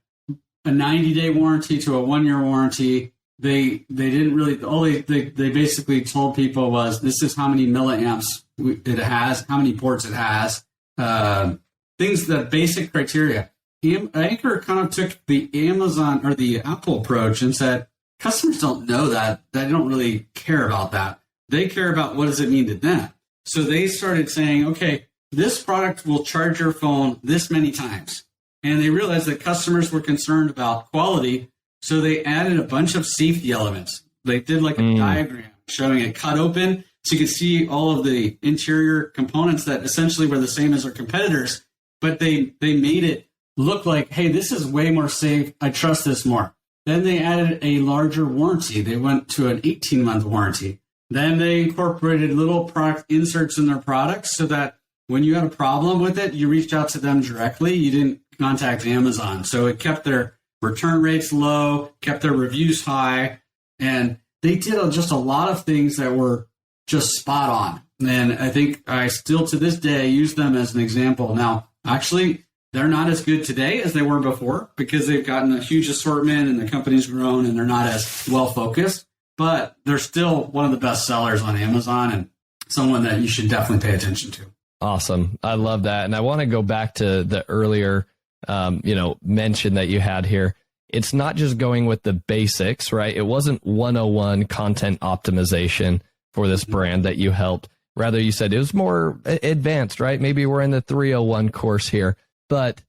a 90-day warranty to a 1-year warranty. They didn't really, all they basically told people was, this is how many milliamps it has, how many ports it has, things, that basic criteria. Anchor kind of took the Amazon or the Apple approach and said, customers don't know that. They don't really care about that. They care about what does it mean to them. So they started saying, okay, this product will charge your phone this many times. And they realized that customers were concerned about quality. So they added a bunch of safety elements. They did like a diagram showing it cut open so you could see all of the interior components that essentially were the same as our competitors, but they made it look like, hey, this is way more safe. I trust this more. Then they added a larger warranty. They went to an 18-month warranty. Then they incorporated little product inserts in their products so that when you had a problem with it, you reached out to them directly. You didn't contact Amazon. So it kept their return rates low, kept their reviews high, and they did just a lot of things that were just spot on. And I think I still to this day use them as an example. Now, actually, they're not as good today as they were before because they've gotten a huge assortment and the company's grown and they're not as well focused, but they're still one of the best sellers on Amazon and someone that you should definitely pay attention to. Awesome. I love that. And I want to go back to the earlier, mention that you had here. It's not just going with the basics, right? It wasn't 101 content optimization for this brand that you helped. Rather, you said it was more advanced, right? Maybe we're in the 301 course here. But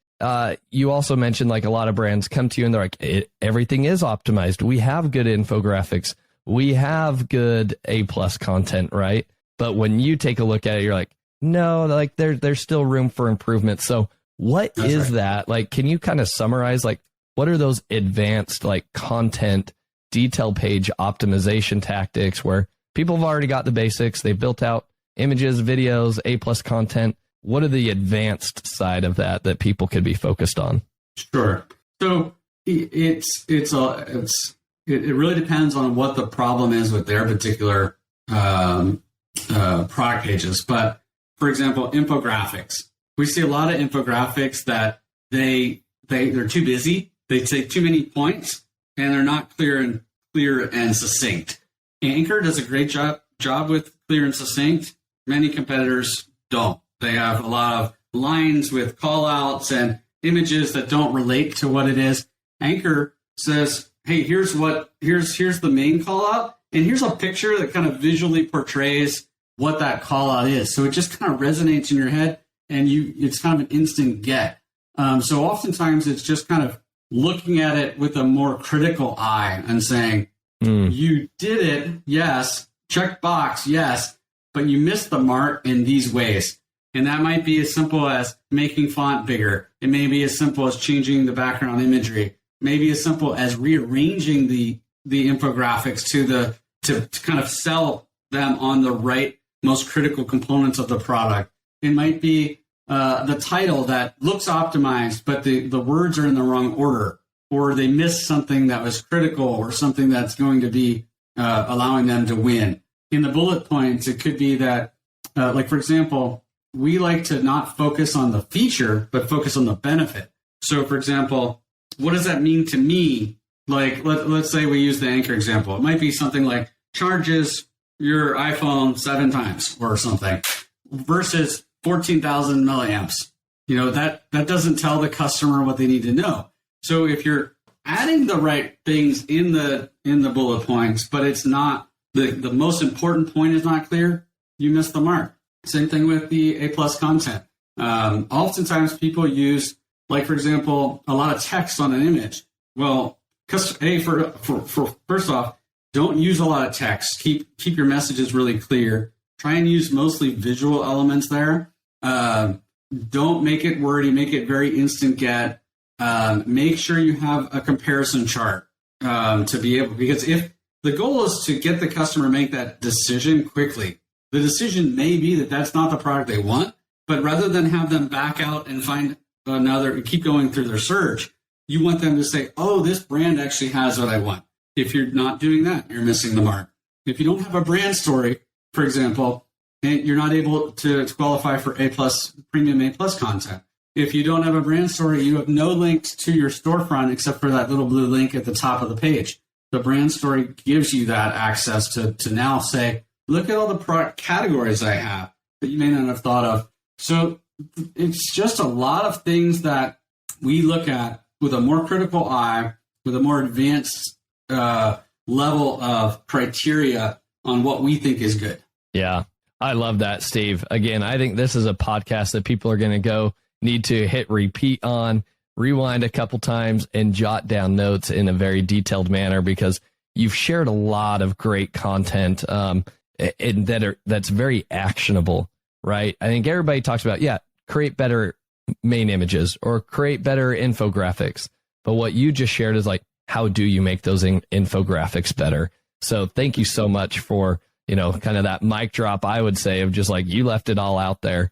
you also mentioned like a lot of brands come to you and they're like, everything is optimized. We have good infographics. We have good A+ content, right? But when you take a look at it, you're like, no, like there's still room for improvement. So what That's is right. that? Like, can you kind of summarize, like, what are those advanced, like, content detail page optimization tactics where people have already got the basics, they've built out images, videos, A+ content? What are the advanced side of that people could be focused on? Sure. So it really depends on what the problem is with their particular product pages. But for example, infographics. We see a lot of infographics that they're too busy. They take too many points and they're not clear and succinct. Anchor does a great job with clear and succinct. Many competitors don't. They have a lot of lines with call outs and images that don't relate to what it is. Anchor says, hey, here's the main call out, and here's a picture that kind of visually portrays what that call out is. So it just kind of resonates in your head, and it's kind of an instant get. So oftentimes it's just kind of looking at it with a more critical eye and saying, you did it, yes, check box, yes, but you missed the mark in these ways. And that might be as simple as making font bigger. It may be as simple as changing the background imagery. Maybe as simple as rearranging the infographics to kind of sell them on the right, most critical components of the product. It might be the title that looks optimized, but the words are in the wrong order, or they missed something that was critical or something that's going to be allowing them to win. In the bullet points, it could be that, like, for example, we like to not focus on the feature, but focus on the benefit. So, for example, what does that mean to me? Like, let's say we use the Anchor example. It might be something like charges your iPhone 7 times or something versus 14,000 milliamps. That doesn't tell the customer what they need to know. So if you're adding the right things in the bullet points, but it's not the most important point is not clear, you miss the mark. Same thing with the A+ content. Oftentimes people use, like, for example, a lot of text on an image. Well, first off, don't use a lot of text. Keep your messages really clear. Try and use mostly visual elements there. Don't make it wordy. Make it very instant get. Make sure you have a comparison chart to be able, because if the goal is to get the customer to make that decision quickly, the decision may be that that's not the product they want, but rather than have them back out and find another, keep going through their search, you want them to say, oh, this brand actually has what I want. If you're not doing that, you're missing the mark. If you don't have a brand story, for example, and you're not able to qualify for A+, premium A+ content. If you don't have a brand story, you have no links to your storefront except for that little blue link at the top of the page. The brand story gives you that access to now say, look at all the product categories I have that you may not have thought of. So it's just a lot of things that we look at with a more critical eye, with a more advanced level of criteria on what we think is good. Yeah, I love that, Steve. Again, I think this is a podcast that people are going to need to hit repeat on, rewind a couple times, and jot down notes in a very detailed manner, because you've shared a lot of great content that's very actionable, right? I think everybody talks about, create better main images or create better infographics. But what you just shared is like, how do you make those infographics better? So thank you so much for kind of that mic drop, I would say, of just like, you left it all out there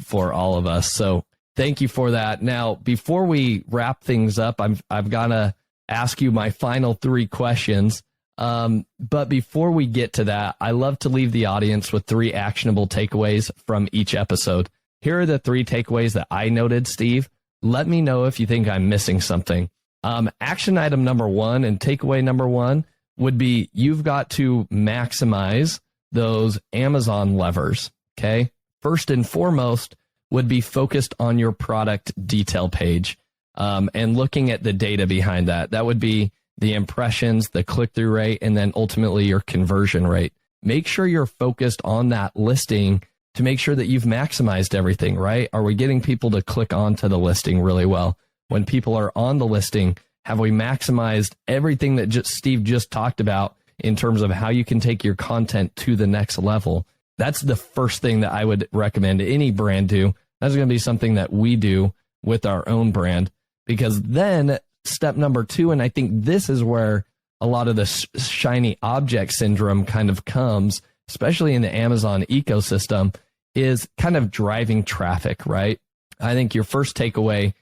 for all of us. So thank you for that. Now, before we wrap things up, I've got to ask you my final 3 questions. But before we get to that, I love to leave the audience with 3 actionable takeaways from each episode. Here are the 3 takeaways that I noted, Steve. Let me know if you think I'm missing something. Action item number 1 and takeaway number 1 would be, you've got to maximize those Amazon levers. Okay. First and foremost would be focused on your product detail page, and looking at the data behind that. That would be the impressions, the click-through rate, and then ultimately your conversion rate. Make sure you're focused on that listing to make sure that you've maximized everything, right? Are we getting people to click onto the listing really well? When people are on the listing, have we maximized everything that Steve just talked about in terms of how you can take your content to the next level? That's the first thing that I would recommend any brand do. That's going to be something that we do with our own brand, because then step number 2, and I think this is where a lot of the shiny object syndrome kind of comes, especially in the Amazon ecosystem, is kind of driving traffic, right? I think your first takeaway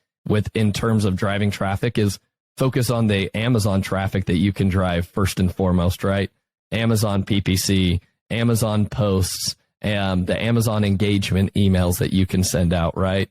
in terms of driving traffic is focus on the Amazon traffic that you can drive first and foremost, right? Amazon PPC, Amazon posts, and the Amazon engagement emails that you can send out, right?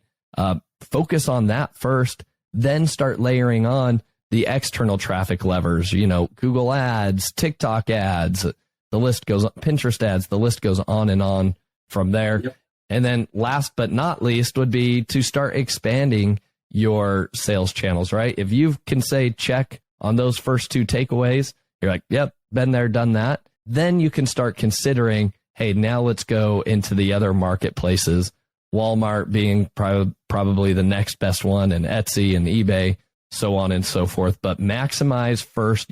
Focus on that first, then start layering on the external traffic levers, Google ads, TikTok ads, the list goes on, Pinterest ads, the list goes on and on from there. Yep. And then last but not least would be to start expanding your sales channels, right? If you can say check on those first 2 takeaways, you're like, yep, been there, done that. Then you can start considering, hey, now let's go into the other marketplaces, Walmart being probably the next best one, and Etsy and eBay, so on and so forth. But maximize first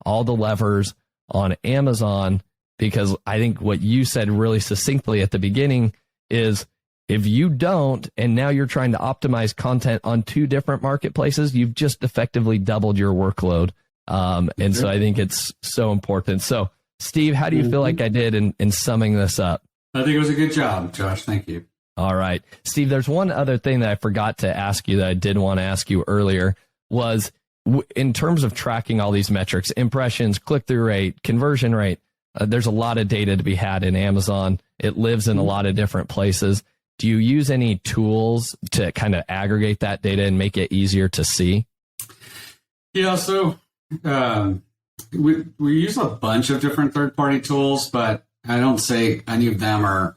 all the levers on Amazon, because I think what you said really succinctly at the beginning is, if you don't, and now you're trying to optimize content on 2 different marketplaces, you've just effectively doubled your workload. And so I think it's so important. So, Steve, how do you feel like I did in summing this up? I think it was a good job, Josh. Thank you. All right. Steve, there's one other thing that I forgot to ask you that I did want to ask you earlier, was in terms of tracking all these metrics, impressions, click-through rate, conversion rate, there's a lot of data to be had in Amazon. It lives in a lot of different places. Do you use any tools to kind of aggregate that data and make it easier to see? Yeah, so we use a bunch of different third-party tools, but I don't say any of them are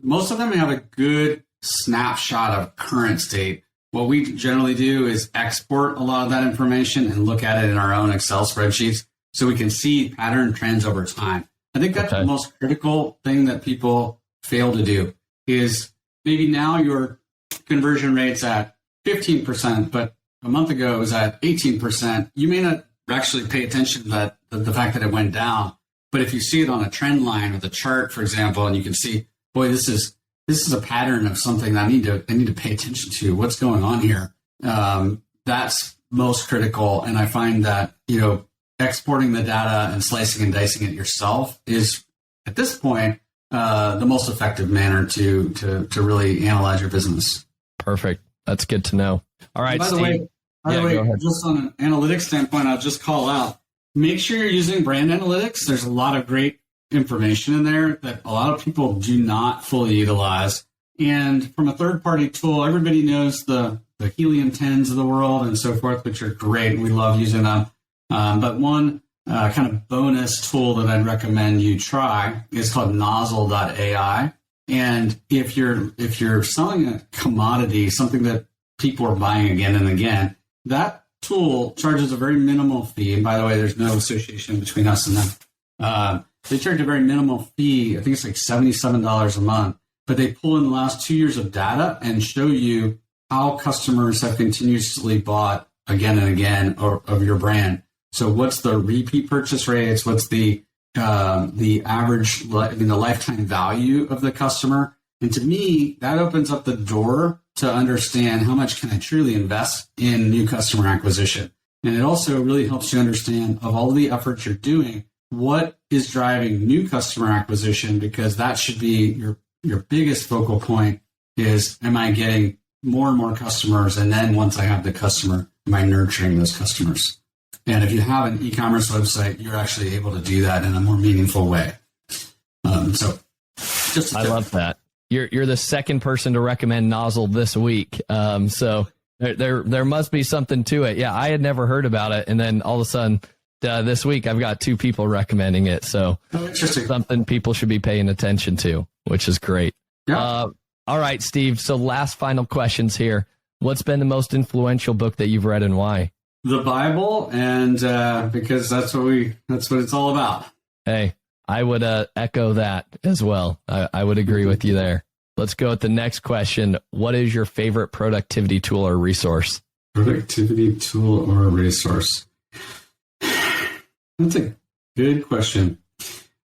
most of them have a good snapshot of current state. What we generally do is export a lot of that information and look at it in our own Excel spreadsheets so we can see pattern trends over time. I think that's the most critical thing that people fail to do, is maybe now your conversion rate's at 15%, but a month ago it was at 18%. You may not actually pay attention to that, the fact that it went down. But if you see it on a trend line with a chart, for example, and you can see, boy, this is a pattern of something that I need to pay attention to. What's going on here? That's most critical. And I find that, exporting the data and slicing and dicing it yourself is, at this point, the most effective manner to really analyze your business. Perfect. That's good to know. All right, By Steve. the way, just on an analytics standpoint, I'll just call out, make sure you're using brand analytics. There's a lot of great information in there that a lot of people do not fully utilize. And from a third-party tool, everybody knows the Helium 10s of the world and so forth, which are great. We love using them. But one kind of bonus tool that I'd recommend you try is called nozzle.ai. And if you're selling a commodity, something that people are buying again and again, that tool charges a very minimal fee. And by the way, there's no association between us and them. They charge a very minimal fee. I think it's like $77 a month. But they pull in the last 2 years of data and show you how customers have continuously bought again and again of your brand. So what's the repeat purchase rates? What's the average, the lifetime value of the customer? And to me, that opens up the door to understand how much can I truly invest in new customer acquisition. And it also really helps you understand, of all the efforts you're doing, what is driving new customer acquisition, because that should be your biggest focal point is, am I getting more and more customers? And then once I have the customer, am I nurturing those customers? And if you have an e-commerce website, you're actually able to do that in a more meaningful way. I love that. You're the second person to recommend Nozzle this week. So there must be something to it. Yeah, I had never heard about it. And then all of a sudden this week, I've got 2 people recommending it. So interesting. Something people should be paying attention to, which is great. Yeah. All right, Steve. So last final questions here. What's been the most influential book that you've read and why? The Bible, and because that's what it's all about. Hey, I would echo that as well. I would agree with you there. Let's go with the next question. What is your favorite productivity tool or resource? Productivity tool or resource? That's a good question.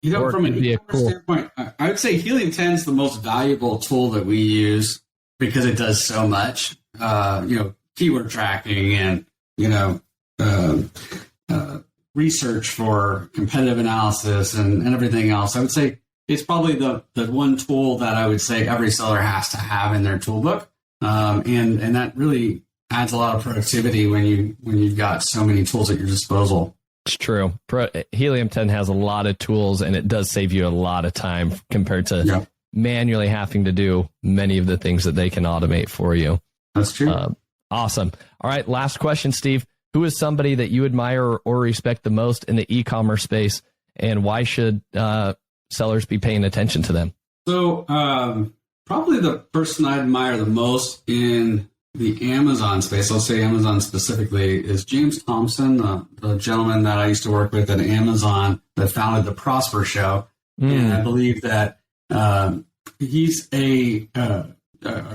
From an e-commerce standpoint, I would say Helium 10 is the most valuable tool that we use because it does so much. Keyword tracking and research for competitive analysis and everything else. I would say it's probably the one tool that I would say every seller has to have in their toolbook. And that really adds a lot of productivity when you've got so many tools at your disposal. It's true. Helium 10 has a lot of tools, and it does save you a lot of time compared to manually having to do many of the things that they can automate for you. That's true. Awesome. All right. Last question, Steve. Who is somebody that you admire or respect the most in the e-commerce space, and why should sellers be paying attention to them? So probably the person I admire the most in the Amazon space, I'll say Amazon specifically, is James Thompson, the gentleman that I used to work with at Amazon that founded the Prosper Show. And I believe that he's a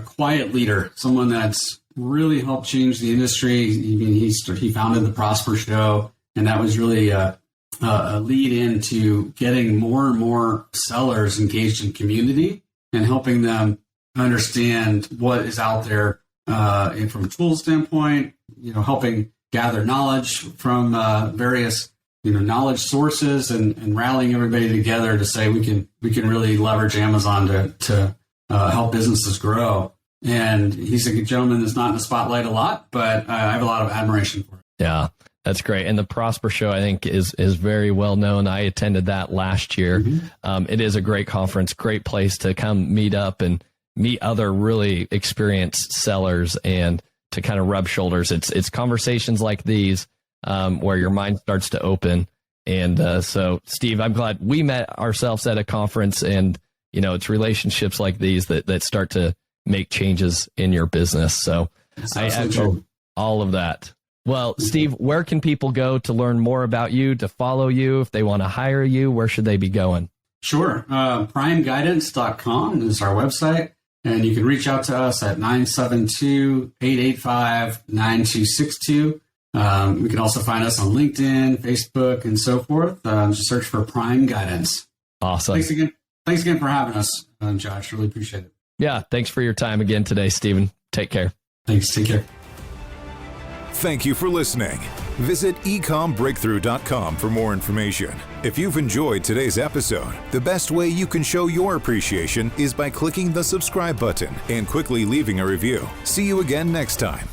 quiet leader, someone that's really helped change the industry. He founded the Prosper Show, and that was really a lead into getting more and more sellers engaged in community and helping them understand what is out there and from a tool standpoint, helping gather knowledge from various knowledge sources and rallying everybody together to say we can really leverage Amazon to help businesses grow. And he's a gentleman that's not in the spotlight a lot, but I have a lot of admiration for him. Yeah, that's great. And the Prosper Show, I think, is very well known. I attended that last year. Mm-hmm. It is a great conference, great place to come meet up and meet other really experienced sellers and to kind of rub shoulders. It's conversations like these where your mind starts to open. And so, Steve, I'm glad we met ourselves at a conference, and it's relationships like these that start to make changes in your business. So I echo all of that. Well, Steve, where can people go to learn more about you, to follow you? If they want to hire you, where should they be going? Sure. primeguidance.com is our website. And you can reach out to us at 972-885-9262. You can also find us on LinkedIn, Facebook, and so forth. Just search for Prime Guidance. Awesome. Thanks again for having us, Josh. Really appreciate it. Yeah, thanks for your time again today, Stephen. Take care. Thanks. Take care. Thank you for listening. Visit ecommbreakthrough.com for more information. If you've enjoyed today's episode, the best way you can show your appreciation is by clicking the subscribe button and quickly leaving a review. See you again next time.